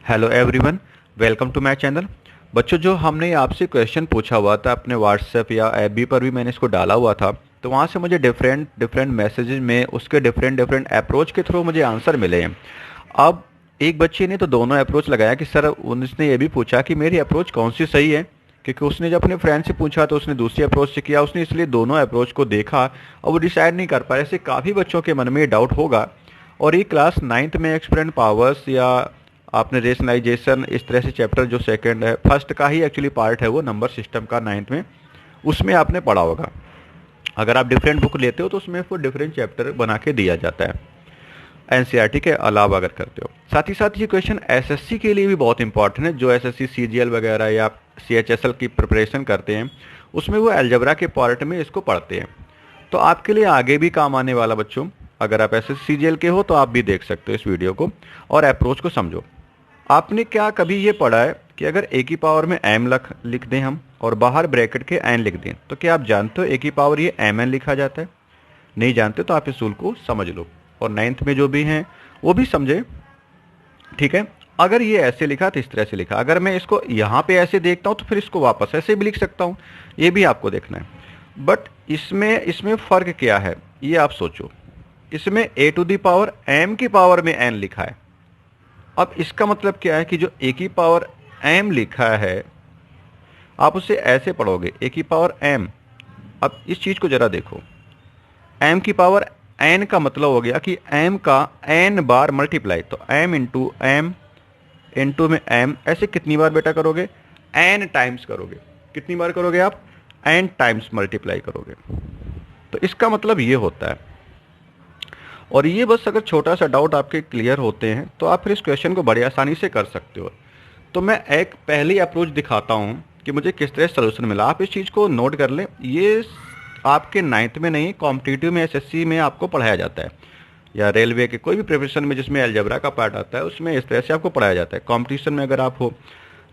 Hello everyone, welcome to my channel. बच्चों, जो हमने आपसे क्वेश्चन पूछा हुआ था अपने व्हाट्सएप या एफबी पर भी मैंने इसको डाला हुआ था, तो वहाँ से मुझे डिफरेंट डिफरेंट मैसेजेस में उसके डिफरेंट डिफरेंट अप्रोच के थ्रू मुझे आंसर मिले हैं। अब एक बच्चे ने तो दोनों अप्रोच लगाया कि सर, उसने ये भी पूछा कि मेरी अप्रोच कौन सी सही है, क्योंकि उसने जब अपने फ्रेंड से पूछा तो उसने दूसरी अप्रोच से किया, उसने इसलिए दोनों अप्रोच को देखा और वो डिसाइड नहीं कर पाया। ऐसे काफ़ी बच्चों के मन में ये डाउट होगा। और ये क्लास नाइन्थ में एक्सपेरेंट पावर्स या आपने रेशनलाइजेशन इस तरह से चैप्टर जो सेकंड है, फर्स्ट का ही एक्चुअली पार्ट है वो, नंबर सिस्टम का नाइन्थ में, उसमें आपने पढ़ा होगा। अगर आप डिफरेंट बुक लेते हो तो उसमें वो डिफरेंट चैप्टर बना के दिया जाता है एनसीईआरटी के अलावा अगर करते हो। साथ ही साथ ये क्वेश्चन एसएससी के लिए भी बहुत इंपॉर्टेंट है। जो एसएससी सीजीएल वगैरह या सीएचएसएल की प्रिपरेशन करते हैं उसमें वो अलजेब्रा के पार्ट में इसको पढ़ते हैं, तो आपके लिए आगे भी काम आने वाला। बच्चों, अगर आप एसएससी सीजीएल के हो तो आप भी देख सकते हो इस वीडियो को और अप्रोच को समझो। आपने क्या कभी ये पढ़ा है कि अगर ए की पावर में एम लिख दें हम और बाहर ब्रैकेट के एन लिख दें, तो क्या आप जानते हो ए की पावर ये एम एन लिखा जाता है? नहीं जानते तो आप इस रूल को समझ लो और नाइन्थ में जो भी हैं वो भी समझे। ठीक है, अगर ये ऐसे लिखा तो इस तरह से लिखा, अगर मैं इसको यहाँ पे ऐसे देखता हूँ तो फिर इसको वापस ऐसे भी लिख सकता हूँ, ये भी आपको देखना है। बट इसमें इसमें फ़र्क क्या है ये आप सोचो। इसमें ए टू दी पावर एम की पावर में एन लिखा है। अब इसका मतलब क्या है कि जो ए की पावर एम लिखा है आप उसे ऐसे पढ़ोगे, ए की पावर एम। अब इस चीज़ को ज़रा देखो, एम की पावर एन का मतलब हो गया कि एम का एन बार मल्टीप्लाई, तो एम इंटू में एम, ऐसे कितनी बार बेटा करोगे? एन टाइम्स करोगे। कितनी बार करोगे आप? एन टाइम्स मल्टीप्लाई करोगे। तो इसका मतलब ये होता है। और ये बस अगर छोटा सा डाउट आपके क्लियर होते हैं तो आप फिर इस क्वेश्चन को बड़ी आसानी से कर सकते हो। तो मैं एक पहली अप्रोच दिखाता हूँ कि मुझे किस तरह सोल्यूशन मिला। आप इस चीज़ को नोट कर लें, ये आपके नाइन्थ में नहीं, कॉम्पिटिटिव में, एसएससी में आपको पढ़ाया जाता है, या रेलवे के कोई भी प्रिपरेशन में जिसमें अलजेब्रा का पार्ट आता है उसमें इस तरह से आपको पढ़ाया जाता है। कॉम्पिटिशन में अगर आप हो,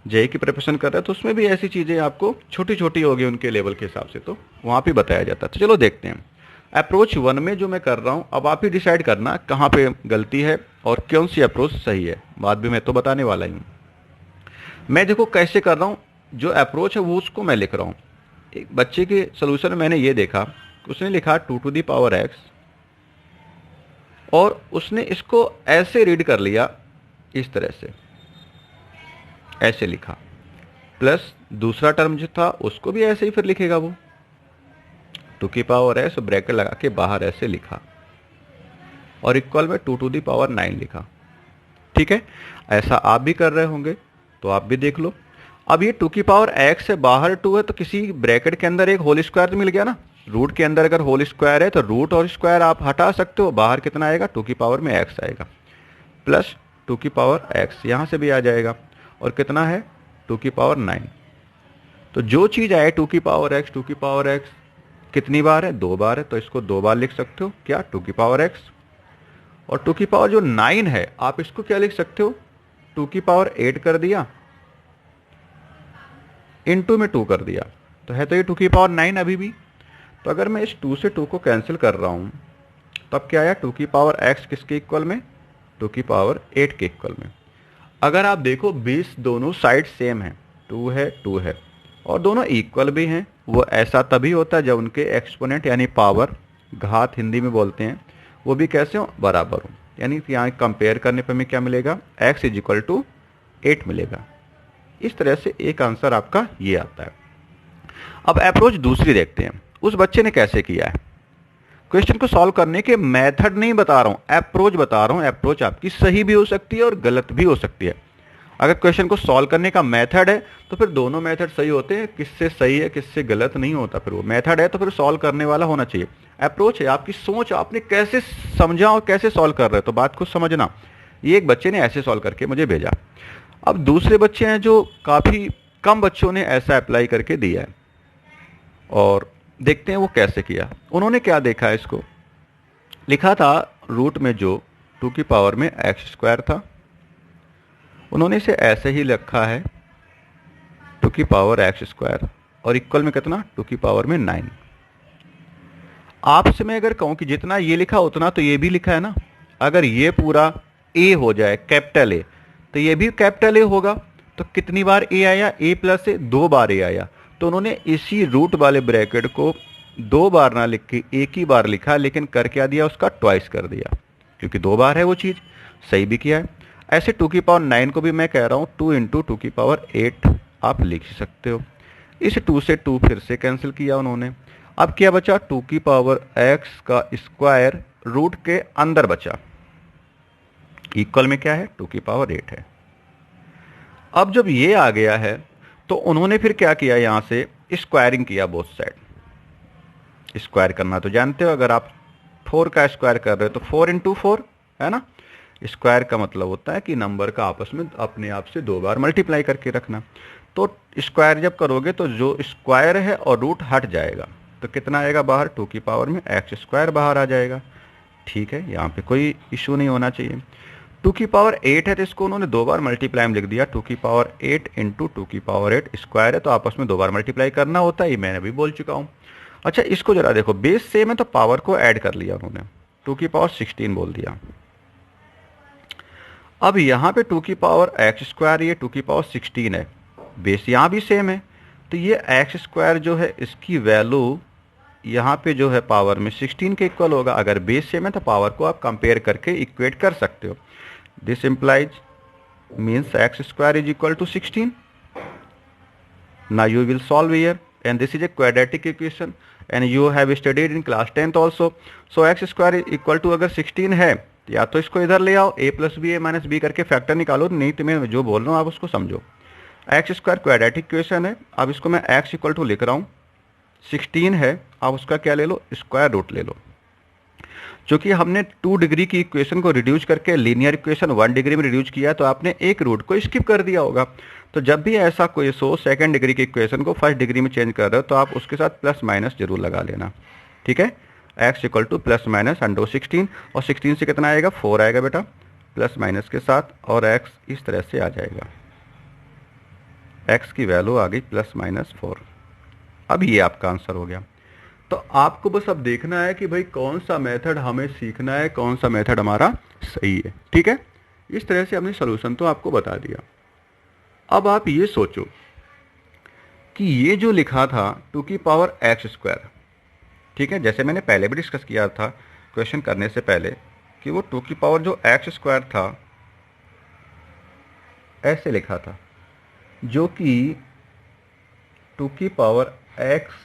जेई की प्रिपरेशन कर रहे हैं तो उसमें भी ऐसी चीज़ें आपको छोटी छोटी होगी उनके लेवल के हिसाब से, तो वहाँ पे बताया जाता है। तो चलो देखते हैं अप्रोच 1 में जो मैं कर रहा हूँ। अब आप ही डिसाइड करना कहाँ पे गलती है और कौन सी अप्रोच सही है, बाद में मैं तो बताने वाला ही हूँ। मैं देखो कैसे कर रहा हूँ, जो अप्रोच है वो उसको मैं लिख रहा हूँ। एक बच्चे के सोल्यूशन में मैंने ये देखा, उसने लिखा 2 टू दी पावर एक्स और उसने इसको ऐसे रीड कर लिया, इस तरह से ऐसे लिखा, प्लस दूसरा टर्म जो था उसको भी ऐसे ही फिर लिखेगा वो 2 की पावर एक्स, ब्रैकेट लगा के बाहर ऐसे लिखा और इक्वल में 2 टू दी पावर 9 लिखा। ठीक है, ऐसा आप भी कर रहे होंगे तो आप भी देख लो। अब ये 2 की पावर एक्स है, बाहर 2 है, तो किसी ब्रैकेट के अंदर एक होल स्क्वायर तो मिल गया ना। रूट के अंदर अगर होल स्क्वायर है तो रूट और स्क्वायर आप हटा सकते हो, बाहर कितना आएगा? 2 की पावर में एक्स आएगा, प्लस 2 की पावर एक्स यहाँ से भी आ जाएगा, और कितना है? 2 की पावर 9। तो जो चीज़ आए 2 की पावर एक्स, 2 की पावर एक्स कितनी बार है? 2 बार है, तो इसको 2 बार लिख सकते हो क्या? 2 की पावर एक्स। और 2 की पावर जो 9 है आप इसको क्या लिख सकते हो? 2 की पावर 8 कर दिया, इनटू में 2 कर दिया, तो है तो ये 2 की पावर 9 अभी भी। तो अगर मैं इस 2 से 2 को कैंसिल कर रहा हूँ तब क्या आया? 2 की पावर एक्स किसके इक्वल में? 2 की पावर 8 के इक्वल में। अगर आप देखो 20 दोनों साइड सेम है, 2 है 2 है, और दोनों इक्वल भी हैं। वो ऐसा तभी होता है जब उनके एक्सपोनेंट यानी पावर, घात हिंदी में बोलते हैं, वो भी कैसे हो? बराबर हो। यानी कि यहाँ कंपेयर करने पर हमें क्या मिलेगा? x इज इक्वल टू 8 मिलेगा। इस तरह से एक आंसर आपका ये आता है। अब अप्रोच दूसरी देखते हैं, उस बच्चे ने कैसे किया है। क्वेश्चन को सॉल्व करने के मेथड नहीं बता रहा हूँ, अप्रोच बता रहा हूँ। अप्रोच आपकी सही भी हो सकती है और गलत भी हो सकती है। अगर क्वेश्चन को सॉल्व करने का मेथड है तो फिर दोनों मेथड सही होते हैं, किससे सही है किससे गलत नहीं होता। फिर वो मेथड है तो फिर सॉल्व करने वाला होना चाहिए। अप्रोच है आपकी सोच, आपने कैसे समझा और कैसे सॉल्व कर रहे हो, तो बात को समझना। ये एक बच्चे ने ऐसे सॉल्व करके मुझे भेजा। अब दूसरे बच्चे हैं जो काफ़ी कम बच्चों ने ऐसा अप्लाई करके दिया है, और देखते हैं वो कैसे किया। उन्होंने क्या देखा है, इसको लिखा था रूट में जो 2 की पावर में एक्स स्क्वायर था, उन्होंने इसे ऐसे ही लिखा है 2 की पावर एक्स स्क्वायर और इक्वल में कितना? 2 की पावर में 9। आपसे मैं अगर कहूं कि जितना ये लिखा उतना तो ये भी लिखा है ना। अगर ये पूरा ए हो जाए, कैपिटल ए, तो ये भी कैपिटल ए होगा। तो कितनी बार ए आया, ए प्लस ए, 2 बार ए आया। तो उन्होंने इसी रूट वाले ब्रैकेट को 2 बार ना लिख के एक ही बार लिखा, लेकिन कर क्या दिया, उसका ट्वाइस कर दिया, क्योंकि 2 बार है वो चीज़। सही भी किया है। ऐसे 2 की पावर 9 को भी मैं कह रहा हूँ 2 इंटू 2 की पावर 8 आप लिख सकते हो। इस 2 से 2 फिर से कैंसिल किया उन्होंने। अब क्या बचा, 2 की पावर x का स्क्वायर रूट के अंदर बचा। इक्वल में क्या है, 2 की पावर 8 है। अब जब ये आ गया है तो उन्होंने फिर क्या किया, यहां से स्क्वायरिंग किया बोथ साइड। स्क्वायर करना तो जानते हो, अगर आप 4 का स्क्वायर कर रहे हो तो 4 इंटू 4 है ना। स्क्वायर का मतलब होता है कि नंबर का आपस में अपने आप से 2 बार मल्टीप्लाई करके रखना। तो स्क्वायर जब करोगे तो जो स्क्वायर है और रूट हट जाएगा, तो कितना आएगा बाहर, 2 की पावर में एक्स स्क्वायर बाहर आ जाएगा। ठीक है, यहाँ पे कोई इशू नहीं होना चाहिए। 2 की पावर 8 है तो इसको उन्होंने 2 बार मल्टीप्लाई में लिख दिया। 2 की पावर 8 इंटू 2 की पावर 8 स्क्वायर है, तो आपस में 2 बार मल्टीप्लाई करना होता है, ये मैंने भी बोल चुका हूँ। अच्छा, इसको जरा देखो, बेस सेम है तो पावर को ऐड कर लिया उन्होंने, 2 की पावर 16 बोल दिया। अब यहाँ पे 2 की पावर एक्स स्क्वायर, ये 2 की पावर 16 है, बेस यहाँ भी सेम है, तो ये एक्स स्क्वायर जो है इसकी वैल्यू यहाँ पे जो है पावर में 16 के इक्वल होगा। अगर बेस सेम है तो पावर को आप कंपेयर करके इक्वेट कर सकते हो। This implies means x square is equal to 16। Now you will solve here and this is a quadratic equation and you have studied in class 10th also. So x square is equal to अगर 16 है, या तो इसको इधर ले आओ, a plus b a minus b करके factor निकालो, नहीं तो मैं जो बोल रहा हूँ आप उसको समझो। एक्स स्क्वायर क्वाड्रेटिक इक्वेशन है। अब इसको मैं x इक्वल टू लिख रहा हूँ, 16 है, आप उसका क्या ले लो, स्क्वायर रूट ले लो। चूंकि हमने 2 डिग्री की इक्वेशन को रिड्यूस करके लीनियर इक्वेशन 1 डिग्री में रिड्यूस किया, तो आपने एक रूट को स्किप कर दिया होगा। तो जब भी ऐसा कोई सेकंड डिग्री की इक्वेशन को फर्स्ट डिग्री में चेंज कर रहे हो, तो आप उसके साथ प्लस माइनस जरूर लगा लेना। ठीक है, x equal two plus minus under 16, और 16 से कितना आएगा, 4 आएगा बेटा, प्लस माइनस के साथ, और एक्स इस तरह से आ जाएगा, एक्स की वैल्यू आ गई प्लस माइनस 4। अब ये आपका आंसर हो गया। तो आपको बस अब देखना है कि भाई कौन सा मेथड हमें सीखना है, कौन सा मेथड हमारा सही है। ठीक है, इस तरह से हमने सोल्यूशन तो आपको बता दिया। अब आप ये सोचो कि ये जो लिखा था 2 की पावर एक्स स्क्वायर, ठीक है, जैसे मैंने पहले भी डिस्कस किया था क्वेश्चन करने से पहले, कि वो 2 की पावर जो एक्स स्क्वायर था ऐसे लिखा था, जो कि 2 की पावर एक्स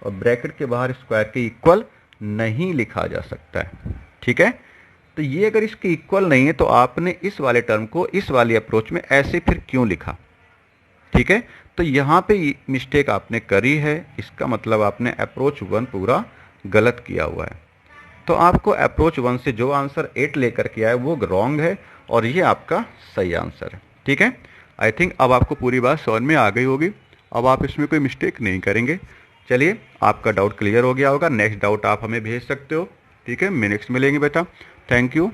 और ब्रैकेट के बाहर स्क्वायर के इक्वल नहीं लिखा जा सकता है। ठीक है, तो ये अगर इसके इक्वल नहीं है तो आपने इस वाले टर्म को इस वाली अप्रोच में ऐसे फिर क्यों लिखा। ठीक है, तो यहाँ पे मिस्टेक आपने करी है, इसका मतलब आपने अप्रोच 1 पूरा गलत किया हुआ है। तो आपको अप्रोच 1 से जो आंसर 8 लेकर के आए वो रॉन्ग है, और ये आपका सही आंसर है। ठीक है, आई थिंक अब आपको पूरी बात समझ में आ गई होगी, अब आप इसमें कोई मिस्टेक नहीं करेंगे। चलिए, आपका डाउट क्लियर हो गया होगा। नेक्स्ट डाउट आप हमें भेज सकते हो। ठीक है, नेक्स्ट मिलेंगे बेटा। Thank you.